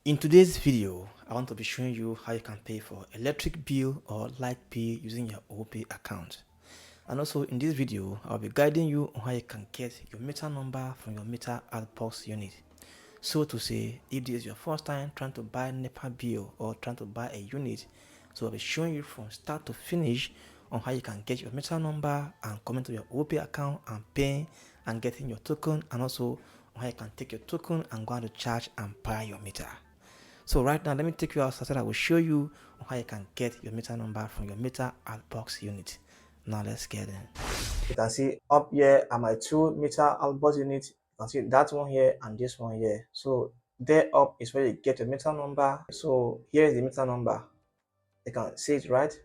In today's video, I want to be showing you how you can pay for electric bill or light bill using your OPay account. And also in this video, I'll be guiding you on how you can get your meter number from your meter outbox unit. So to say, if this is your first time trying to buy NEPA bill or trying to buy a unit, so I'll be showing you from start to finish on how you can get your meter number and come into your OPay account and pay and getting your token, and also on how you can take your token and go on to charge and buy your meter. So right now, let me take you outside so I will show you how you can get your meter number from your meter outbox unit. Now let's get in. You can see up here are my two meter outbox units. You can see that one here and this one here. So there up is where you get your meter number. So here is the meter number. You can see it, right?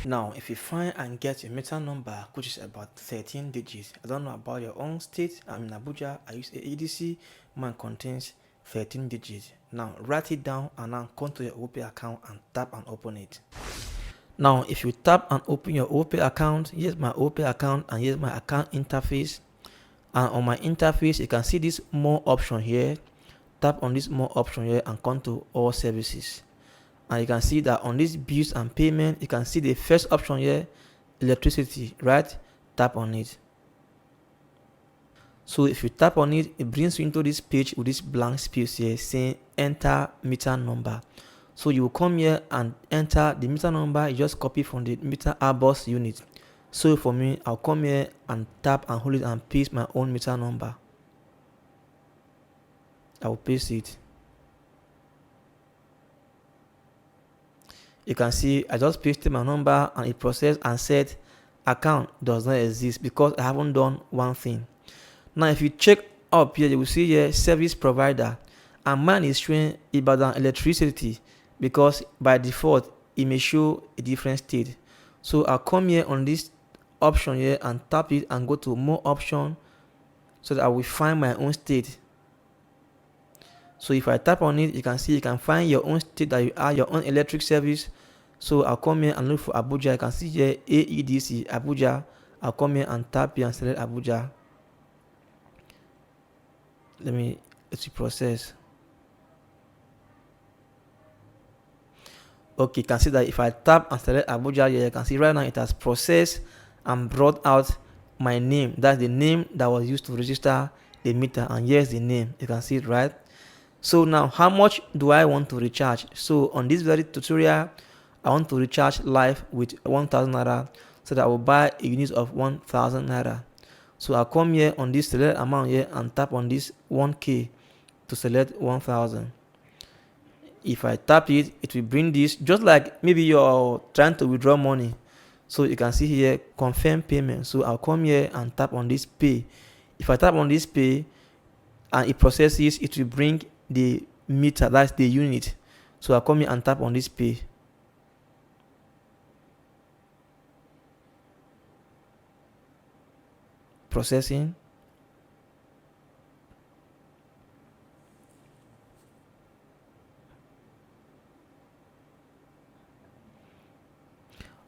Now, if you find and get your meter number, which is about 13 digits, I don't know about your own state. I'm in Abuja. I use AEDC. Mine contains 13 digits. Now, write it down and now come to your OPay account and tap and open it. Now, if you tap and open your OPay account, here's my OPay account and here's my account interface. And on my interface, you can see this more option here. Tap on this more option here and come to all services. And you can see that on this bills and payment, you can see the first option here, electricity, right? Tap on it. So if you tap on it, it brings you into this page with this blank space here saying enter meter number. So you will come here and enter the meter number. You just copy from the meter outbox unit. So for me, I'll come here and tap and hold it and paste my own meter number. I will paste it. You can see I just pasted my number and it processed and said account does not exist because I haven't done one thing. Now if you check up here, you will see here service provider, and mine is showing Ibadan electricity because by default it may show a different state. So I'll come here on this option here and tap it and go to more option so that I will find my own state. So if I tap on it, you can see you can find your own state that you are, your own electric service. So I'll come here and look for Abuja. You can see here AEDC Abuja. I'll come here and tap here and select Abuja. Let's process. Okay, you can see that if I tap and select Abuja here, you can see right now it has processed and brought out my name. That's the name that was used to register the meter, and here's the name. You can see it, right? So now how much do I want to recharge? So on this very tutorial, I want to recharge live with 1000 naira, so that I will buy a unit of 1000 naira. So I'll come here on this select amount here and tap on this 1k to select 1000. If I tap it, it will bring this just like maybe you're trying to withdraw money. So you can see here confirm payment. So I'll come here and tap on this pay. If I tap on this pay and it processes, it will bring the meter, that's the unit. So I'll come here and tap on this pay. Processing.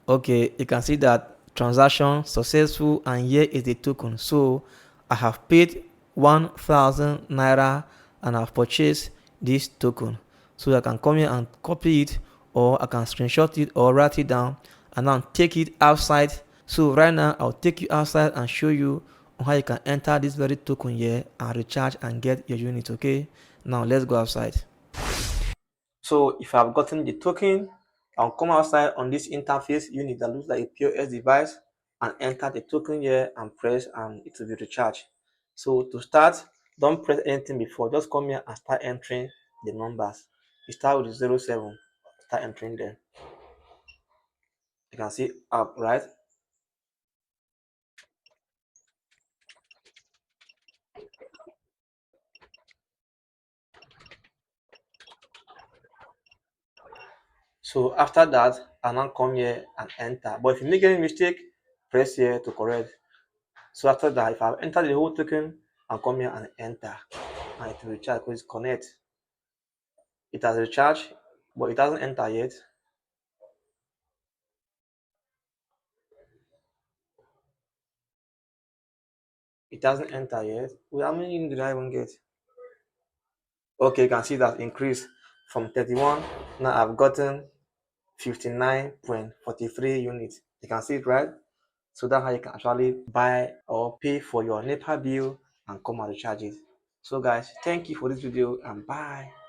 Okay, you can see that transaction successful, and here is the token. So I have paid 1000 naira and I've purchased this token. So I can come here and copy it, or I can screenshot it or write it down and then take it outside. So right now I'll take you outside and show you how you can enter this very token here and recharge and get your unit. Okay, now let's go outside. So if I've gotten the token, I'll come outside on this interface unit that looks like a POS device and enter the token here and press, and it will be recharged. So to start, don't press anything before, just come here and start entering the numbers. You start with 07, start entering them. You can see up, right? So after that, I now come here and enter. But if you make any mistake, press here to correct. So after that, if I've entered the whole token, I'll come here and enter. And it will recharge because it's connect. It has recharged, but it hasn't entered yet. It hasn't entered yet. Well, how many did I even get? Okay, you can see that increase. from 31. Now I've gotten 59.43 units. You can see it, right? So that's how you can actually buy or pay for your NEPA bill and come out the charges. So guys, thank you for this video and bye.